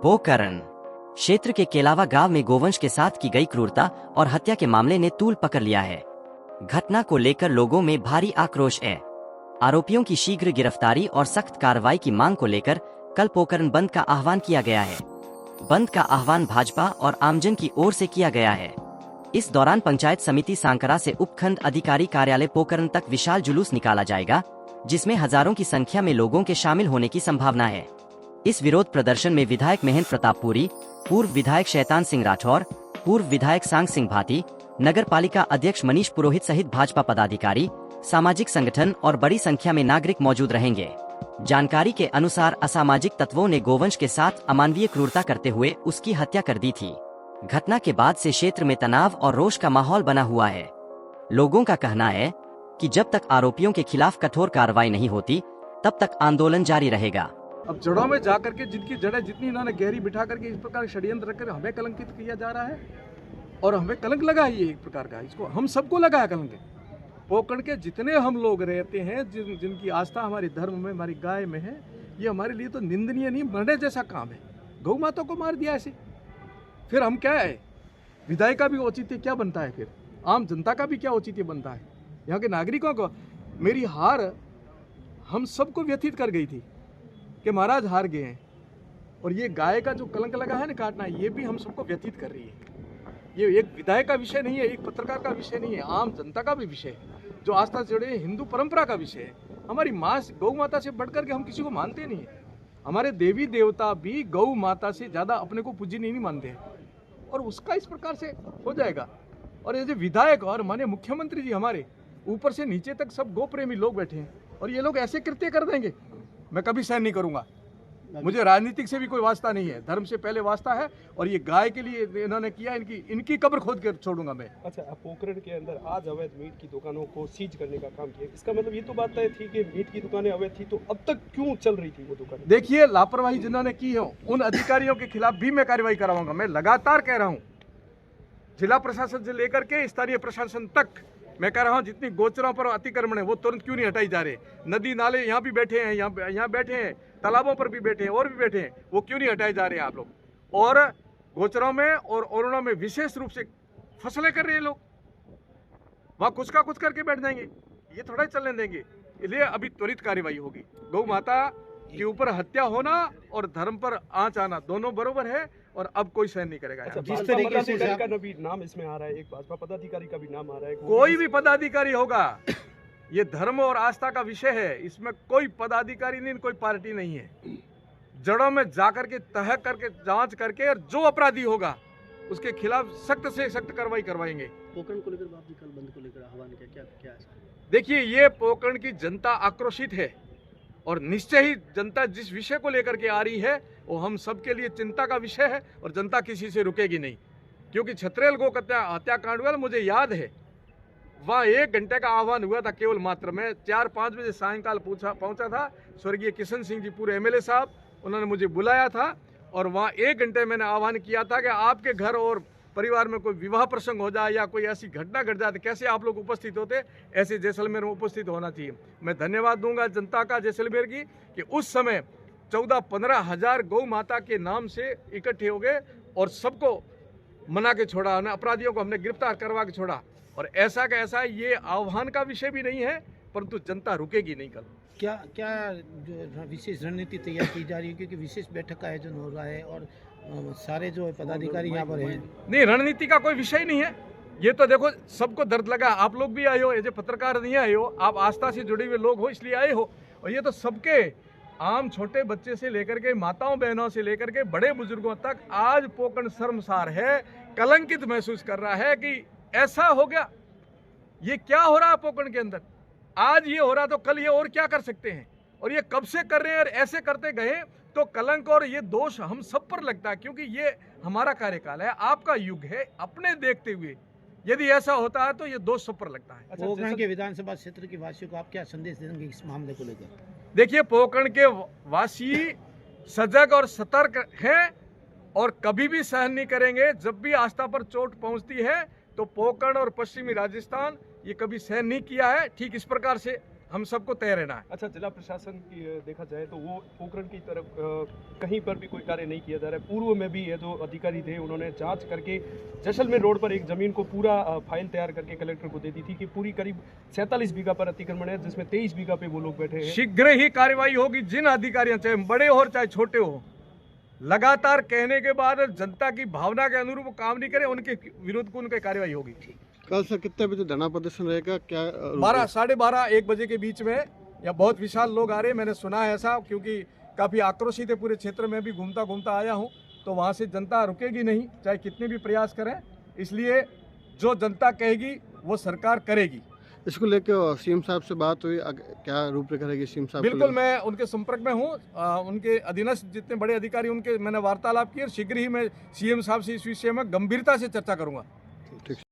पोकरण क्षेत्र के केलावा गांव में गोवंश के साथ की गई क्रूरता और हत्या के मामले ने तूल पकड़ लिया है। घटना को लेकर लोगों में भारी आक्रोश है। आरोपियों की शीघ्र गिरफ्तारी और सख्त कार्रवाई की मांग को लेकर कल पोकरण बंद का आह्वान किया गया है। बंद का आह्वान भाजपा और आमजन की ओर से किया गया है। इस दौरान पंचायत समिति सांकरा से उपखंड अधिकारी कार्यालय पोकरण तक विशाल जुलूस निकाला जाएगा, जिसमें हजारों की संख्या में लोगों के शामिल होने की संभावना है। इस विरोध प्रदर्शन में विधायक महेंद्र प्रतापपुरी, पूर्व विधायक शैतान सिंह राठौर, पूर्व विधायक सांग सिंह भाटी, नगर पालिका अध्यक्ष मनीष पुरोहित सहित भाजपा पदाधिकारी, सामाजिक संगठन और बड़ी संख्या में नागरिक मौजूद रहेंगे। जानकारी के अनुसार असामाजिक तत्वों ने गोवंश के साथ अमानवीय क्रूरता करते हुए उसकी हत्या कर दी थी। घटना के बाद से क्षेत्र में तनाव और रोष का माहौल बना हुआ है। लोगों का कहना है कि जब तक आरोपियों के खिलाफ कठोर कार्रवाई नहीं होती, तब तक आंदोलन जारी रहेगा। अब जड़ों में जाकर के जिनकी जड़ें जितनी इन्होंने गहरी बिठा करके इस प्रकार षड्यंत्र रखकर हमें कलंकित किया जा रहा है और हमें कलंक लगा है। ये एक प्रकार का इसको हम सबको लगा है कलंक। पोकरण के जितने हम लोग रहते हैं, जिनकी आस्था हमारे धर्म में, हमारी गाय में है, ये हमारे लिए तो निंदनीय नहीं, मरने जैसा काम है। गौ माता को मार दिया ऐसे, फिर हम क्या है? विधायक का भी औचित्य क्या बनता है? फिर आम जनता का भी क्या औचित्य बनता है? यहाँ के नागरिकों को मेरी हार हम सबको व्यथित कर गई थी कि महाराज हार गए हैं, और ये गाय का जो कलंक लगा है ना काटना, ये भी हम सबको व्यथित कर रही है। ये एक विधायक का विषय नहीं है, एक पत्रकार का विषय नहीं है, आम जनता का भी विषय है, जो आस्था से जुड़े हिंदू परंपरा का विषय है। हमारी माँ गौ माता से बढ़कर के हम किसी को मानते नहीं है। हमारे देवी देवता भी गौ माता से ज़्यादा अपने को पूजनीय नहीं मानते हैं, और उसका इस प्रकार से हो जाएगा। और ये जो विधायक और माननीय मुख्यमंत्री जी हमारे ऊपर से नीचे तक सब गौ प्रेमी लोग बैठे हैं, और ये लोग ऐसे कृत्य कर देंगे, मैं कभी सहन नहीं करूंगा। मुझे राजनीतिक से भी कोई वास्ता नहीं है, धर्म से पहले वास्ता है, और ये गाय के लिए इन्होंने किया, इनकी कब्र खोद कर छोड़ूंगा मैं। अच्छा, पोकरण के अंदर आज अवैध मीट की दुकानों को सीज करने का काम किया, इसका मतलब ये तो बात तय थी कि मीट की दुकानें अवैध थी, तो अब तक क्यों चल रही थी वो दुकान? देखिए, लापरवाही जिन्होंने की है उन अधिकारियों के खिलाफ भी मैं कार्रवाई कराऊंगा। मैं लगातार कह रहा हूँ, जिला प्रशासन से लेकर के स्थानीय प्रशासन तक मैं कह रहा हूँ, जितनी गोचरों पर अतिक्रमण है वो तुरंत क्यों नहीं हटाई जा रहे? नदी नाले यहाँ भी बैठे हैं, यहाँ बैठे हैं, तालाबों पर भी बैठे हैं और भी बैठे हैं, वो क्यों नहीं हटाए जा रहे हैं आप लोग? और गोचरों में और ओरणों में विशेष रूप से फसलें कर रहे हैं लोग, वहाँ कुछ का कुछ करके बैठ जाएंगे, ये थोड़ा ही चलने देंगे। इसलिए अभी त्वरित कार्रवाई होगी। गौ माता के ऊपर हत्या होना और धर्म पर आंच आना दोनों बरोबर है, और अब कोई सहन नहीं करेगा। अच्छा, जिस तरीके से का भी नाम इसमें आ रहा है, एक भाजपा पदाधिकारी का भी नाम आ रहा है, कोई भी पदाधिकारी होगा, ये धर्म और आस्था का विषय है, इसमें कोई पदाधिकारी नहीं, कोई पार्टी नहीं है। जड़ों में जाकर के तह करके जांच करके, और जो अपराधी होगा उसके खिलाफ सख्त से सख्त कार्रवाई करवाएंगे। पोकरण को लेकर आपने कल बंद को लेकर आह्वान किया, क्या है? देखिए, ये पोकरण की जनता आक्रोशित है, और निश्चय ही जनता जिस विषय को लेकर के आ रही है वो हम सबके लिए चिंता का विषय है, और जनता किसी से रुकेगी नहीं। क्योंकि छतरेल गौ हत्याकांड हुआ, मुझे याद है वहाँ 1 घंटे का आह्वान हुआ था केवल मात्र। मैं 4-5 बजे सायंकाल पहुंचा था। स्वर्गीय किशन सिंह जी पूरे MLA साहब, उन्होंने मुझे बुलाया था, और वहाँ 1 घंटे मैंने आह्वान किया था कि आपके घर और परिवार में कोई विवाह प्रसंग हो जाए या कोई ऐसी घटना घट जाए, कैसे आप लोग उपस्थित होते, ऐसे जैसलमेर में उपस्थित होना चाहिए। मैं धन्यवाद दूंगा जनता का जैसलमेर की कि उस समय 14-15 हज़ार गौ माता के नाम से इकट्ठे हो गए और सबको मना के छोड़ा, अपराधियों को हमने गिरफ्तार करवा के छोड़ा। और ऐसा का ऐसा ये आह्वान का विषय भी नहीं है, परंतु जनता रुकेगी नहीं। कल क्या जो विशेष रणनीति तैयार की जा रही है, क्योंकि विशेष बैठक का आयोजन हो रहा है और सारे जो पदाधिकारी यहाँ पर हैं? नहीं, रणनीति का कोई विषय नहीं है। ये तो देखो, सबको दर्द लगा, आप लोग भी आए हो, ऐसे पत्रकार नहीं आए हो, आप आस्था से जुड़े हुए लोग हो इसलिए आए हो। और ये तो सबके, आम छोटे बच्चे से लेकर के माताओं बहनों से लेकर के बड़े बुजुर्गों तक आज पोकरण शर्मसार है, कलंकित महसूस कर रहा है कि ऐसा हो गया। ये क्या हो रहा है पोकरण के अंदर? आज ये हो रहा तो कल ये और क्या कर सकते हैं? और ये कब से कर रहे हैं, और ऐसे करते गए तो कलंक और ये दोष हम सब पर लगता है, क्योंकि ये हमारा कार्यकाल है, आपका युग है। अपने देखते हुए यदि ऐसा होता है तो ये दोष सब पर लगता है। पोकरण के विधानसभा क्षेत्र के वासियों को आप क्या संदेश देंगे इस मामले को लेकर? देखिए, पोकरण के वासी सजग और सतर्क हैं और कभी भी सहन नहीं करेंगे। जब भी आस्था पर चोट पहुंचती है तो पोकरण और पश्चिमी राजस्थान ये कभी सहन नहीं किया है। ठीक इस प्रकार से हम सबको तय रहना है। अच्छा, जिला प्रशासन की देखा जाए तो वो पोखरण की तरफ कहीं पर भी कोई कार्य नहीं किया जा रहा है। पूर्व में भी ये जो अधिकारी थे उन्होंने जांच करके जैसलमेर रोड पर एक जमीन को पूरा फाइल तैयार करके कलेक्टर को दे दी थी कि पूरी करीब 47 बीघा पर अतिक्रमण है, जिसमें 23 बीघा पे वो लोग बैठे हैं। शीघ्र ही कार्रवाई होगी। जिन अधिकारियों, चाहे बड़े हो चाहे छोटे हो, लगातार कहने के बाद जनता की भावना के अनुरूप काम नहीं करे, उनके विरुद्ध को उनकी कार्रवाई होगी। कल सर कितने बजे धरना प्रदर्शन रहेगा? क्या 12, 12:30, 1 बजे के बीच में या बहुत विशाल लोग आ रहे हैं, मैंने सुना है ऐसा, क्योंकि काफ़ी आक्रोशित है पूरे क्षेत्र में भी घूमता आया हूँ, तो वहाँ से जनता रुकेगी नहीं, चाहे कितने भी प्रयास करें। इसलिए जो जनता कहेगी वो सरकार करेगी। इसको लेकर सीएम साहब से बात हुई, क्या रूपरेखा रहेगी सीएम साहब? बिल्कुल, मैं उनके संपर्क में हूँ। उनके अधीनस्थ जितने बड़े अधिकारी उनके मैंने वार्तालाप की और शीघ्र ही मैं सीएम साहब से इस विषय में गंभीरता से चर्चा करूँगा।